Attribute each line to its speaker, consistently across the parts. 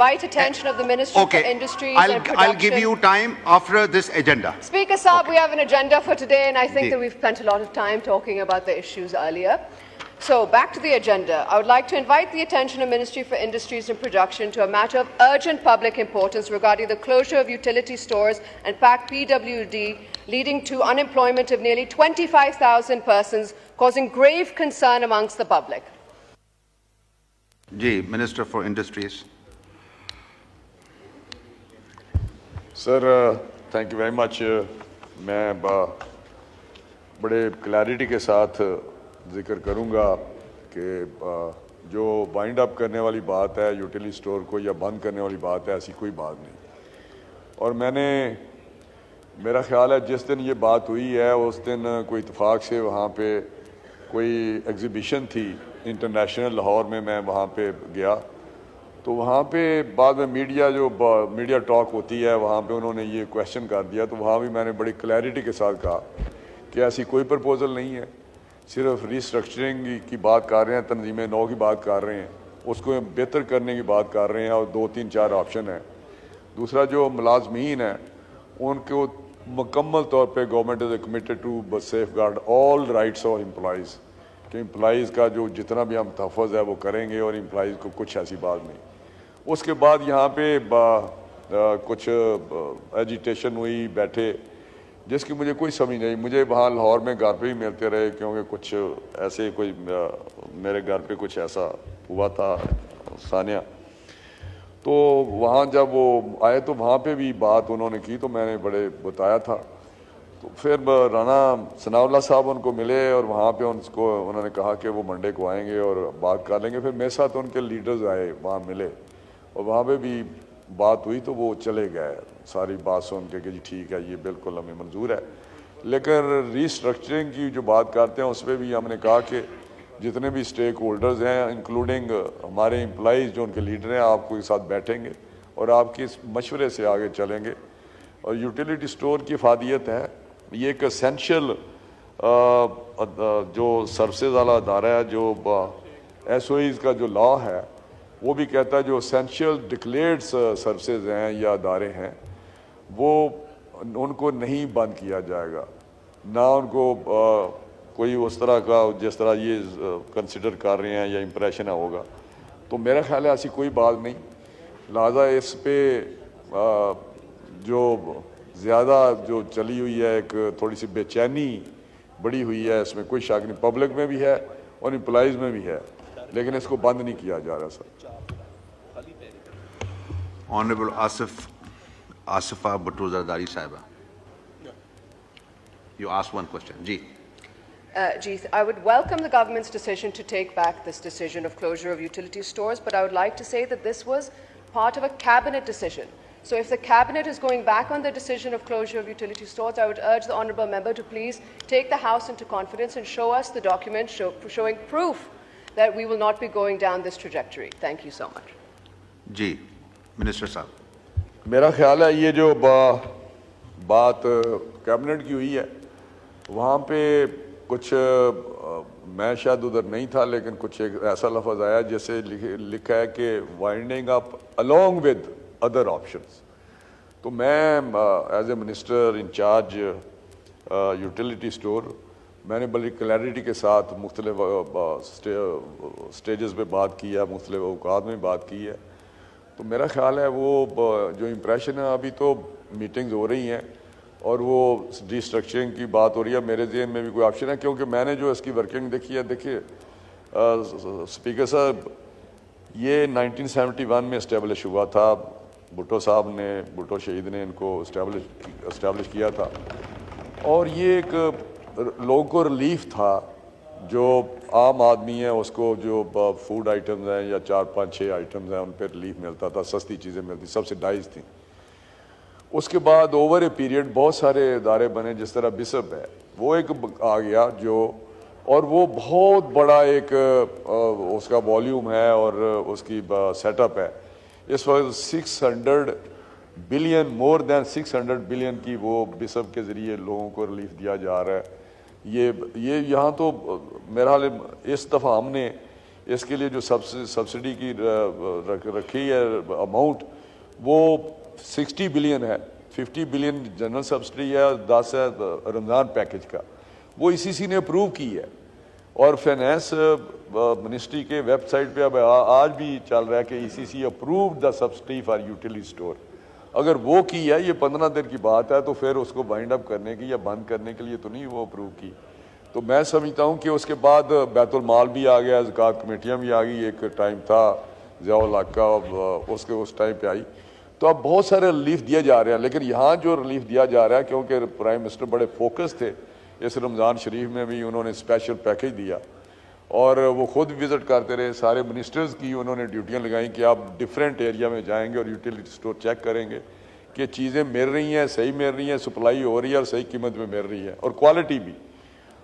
Speaker 1: invite attention of the Ministry for Industries and Production.
Speaker 2: I'll give you time after this agenda.
Speaker 1: Speaker Saab, we have an agenda for today, and I think that we've spent a lot of time talking about the issues earlier. So, back to the agenda. I would like to invite the attention of Ministry for Industries and Production to a matter of urgent public importance regarding the closure of utility stores and packed PWD, leading to unemployment of nearly 25,000 persons, causing grave concern amongst the public.
Speaker 2: Ji, Minister for Industries.
Speaker 3: Sir, thank you very much. मैं बड़े clarity के साथ जिक्र करूंगा कि जो wind up करने वाली बात है यूटिलिटी स्टोर को या बंद करने वाली बात है, ऐसी कोई बात नहीं। और मेरा ख्याल है जिस दिन ये बात हुई है उस दिन कोई इत्तेफाक से वहाँ पे कोई एग्ज़िबिशन थी इंटरनेशनल लाहौर में, मैं वहाँ पे गया तो वहाँ पे बाद में मीडिया टॉक होती है, वहाँ पे उन्होंने ये क्वेश्चन कर दिया तो वहाँ भी मैंने बड़ी क्लैरिटी के साथ कहा कि ऐसी कोई प्रपोजल नहीं है, सिर्फ रिस्ट्रक्चरिंग की बात कर रहे हैं, तंजीम नौ की बात कर रहे हैं, उसको बेहतर करने की बात कर रहे हैं और 2-3-4 ऑप्शन हैं। दूसरा जो मुलाजमीन है उनको मुकम्मल तौर पे government is committed to safeguard all rights of employees कि एम्प्लॉइज़ का जो जितना भी हम तहफ़्फ़ुज़ है वो करेंगे और एम्प्लॉइज़ को कुछ ऐसी बात नहीं। उसके बाद यहाँ पे कुछ एजिटेशन हुई, बैठे, जिसकी मुझे कोई समझ नहीं। मुझे वहाँ लाहौर में घर पे ही मिलते रहे क्योंकि कुछ ऐसे कोई मेरे घर पे कुछ ऐसा हुआ था सानिया, तो वहाँ जब वो आए तो वहाँ पे भी बात उन्होंने की तो मैंने बड़े बताया था। तो फिर राना सनाउल्लाह साहब उनको मिले और वहाँ पे उन्होंने कहा कि वो मंडे को आएंगे और बात कर लेंगे। फिर मेरे साथ उनके लीडर्स आए, वहाँ मिले और वहाँ पे भी बात हुई तो वो चले गए सारी बात सुन के कि जी ठीक है, ये बिल्कुल हमें मंजूर है। लेकिन रीस्ट्रक्चरिंग की जो बात करते हैं उस पर भी हमने कहा कि जितने भी स्टेक होल्डर्स हैं इंक्लूडिंग हमारे एम्प्लॉइज़ जो उनके लीडर हैं, आपको के साथ बैठेंगे और आपके इस मशवरे से आगे चलेंगे। और यूटिलिटी स्टोर की फ़ादियत है, ये एक एसेंशियल जो सर्विसेज वाला अदारा है, जो SOEs का जो लॉ है वो भी कहता है जो एसेंशियल डिक्लेयर्ड सर्विसेज हैं या अदारे हैं वो उनको नहीं बंद किया जाएगा, ना उनको कोई उस तरह का जिस तरह ये कंसिडर कर रहे हैं या इम्प्रेशन होगा। तो मेरा ख्याल है ऐसी कोई बात नहीं, लिहाजा इस पे जो ज़्यादा जो चली हुई है एक थोड़ी सी बेचैनी बड़ी हुई है, इसमें कोई शक नहीं, पब्लिक में भी है और एम्प्लॉइज़ में भी है, लेकिन इसको बंद नहीं किया जा रहा। सर
Speaker 2: ऑनरेबल आसिफा भुट्टो जरदारी साहिबा, you asked one question. Ji.
Speaker 1: I would welcome the government's decision to take back this decision of closure of utility stores, but I would like to say that this was part of a cabinet decision. So if the cabinet is going back on the decision of closure of utility stores, I would urge the honourable member to please take the House into confidence and show us the document showing proof that we will not be going down this trajectory. Thank you so much.
Speaker 2: Ji, Minister Saab.
Speaker 3: मेरा ख्याल है ये जो बात cabinet की हुई है वहाँ पे कुछ मैं शायद उधर नहीं था, लेकिन कुछ एक ऐसा लफ्ज़ आया जैसे लिखा है कि winding up along with other options. तो मैं as a minister incharge utility store मैंने बड़ी क्लैरिटी के साथ मुख्तलिफ स्टेजेस पे बात की है, मुख्तलिफ औकात में बात की है। तो मेरा ख्याल है वो जो इम्प्रेशन है, अभी तो मीटिंग्स हो रही हैं और वो रिस्ट्रक्चरिंग की बात हो रही है, मेरे ज़हन में भी कोई ऑप्शन है क्योंकि मैंने जो इसकी वर्किंग देखी है, देखिए स्पीकर साहब ये 1971 में इस्टेब्लिश हुआ था, भुट्टो साहब ने, भुट्टो शहीद ने इनको इस्टेब्लिश किया था और ये एक लोगों को रिलीफ था, जो आम आदमी है उसको जो फूड आइटम्स हैं या 4-5-6 आइटम्स हैं उन पर रिलीफ मिलता था, सस्ती चीज़ें मिलती, सब्सिडाइज थी। उसके बाद ओवर ए पीरियड बहुत सारे इदारे बने, जिस तरह बिशप है वो एक आ गया जो, और वो बहुत बड़ा एक उसका वॉल्यूम है और उसकी सेटअप है। इस वक्त 600 बिलियन, मोर देन 600 बिलियन की वो बिशप के ज़रिए लोगों को रिलीफ दिया जा रहा है। ये यहाँ तो मेरा हाल इस दफ़ा हमने इसके लिए जो सब्सिडी की रखी है अमाउंट वो 60 बिलियन है, 50 बिलियन जनरल सब्सिडी है, 10 है रमज़ान पैकेज का, वो ईसीसी ने अप्रूव की है। और फाइनेंस मिनिस्ट्री के वेबसाइट पे अब आज भी चल रहा है कि ECC approve the subsidy for utility store. अगर वो की है, ये 15 दिन की बात है, तो फिर उसको बाइंड अप करने की या बंद करने के लिए तो नहीं वो अप्रूव की। तो मैं समझता हूँ कि उसके बाद बैतुल माल भी आ गया, ज़कात कमेटियाँ भी आ गई, एक टाइम था ज़ियाउल हक का, उसके उस टाइम पे आई। तो अब बहुत सारे रिलीफ दिए जा रहे हैं, लेकिन यहाँ जो रिलीफ दिया जा रहा है, क्योंकि प्राइम मिनिस्टर बड़े फोकस थे इस रमज़ान शरीफ में भी, उन्होंने स्पेशल पैकेज दिया और वो खुद विज़िट करते रहे, सारे मिनिस्टर्स की उन्होंने ड्यूटियाँ लगाई कि आप डिफरेंट एरिया में जाएंगे और यूटिलिटी स्टोर चेक करेंगे कि चीज़ें मिल रही हैं, सही मिल रही हैं, सप्लाई हो रही है और सही कीमत में मिल रही है और क्वालिटी भी।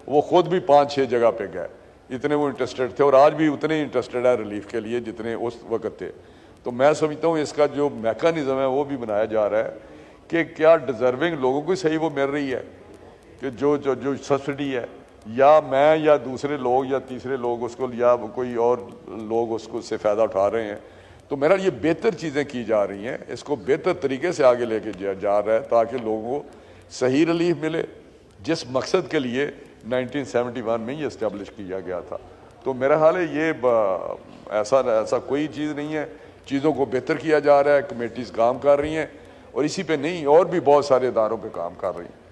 Speaker 3: वो खुद भी 5-6 जगह पे गए, इतने वो इंटरेस्टेड थे और आज भी उतने इंटरेस्टेड है रिलीफ के लिए जितने उस वक्त थे। तो मैं समझता हूँ इसका जो मैकेनिज़्म है वो भी बनाया जा रहा है कि क्या डिज़र्विंग लोगों को सही वो मिल रही है, कि जो सब्सिडी है, या मैं या दूसरे लोग या तीसरे लोग उसको या कोई और लोग उसको से फ़ायदा उठा रहे हैं। तो मेरा ये बेहतर चीज़ें की जा रही हैं, इसको बेहतर तरीके से आगे लेके जा रहा है ताकि लोगों को सही रिलीफ मिले, जिस मकसद के लिए 1971 में ये इस्टेब्लिश किया गया था। तो मेरा हाल है ये ऐसा कोई चीज़ नहीं है, चीज़ों को बेहतर किया जा रहा है, कमेटीज़ काम कर रही हैं और इसी पे नहीं और भी बहुत सारे इदारों पे काम कर रही हैं।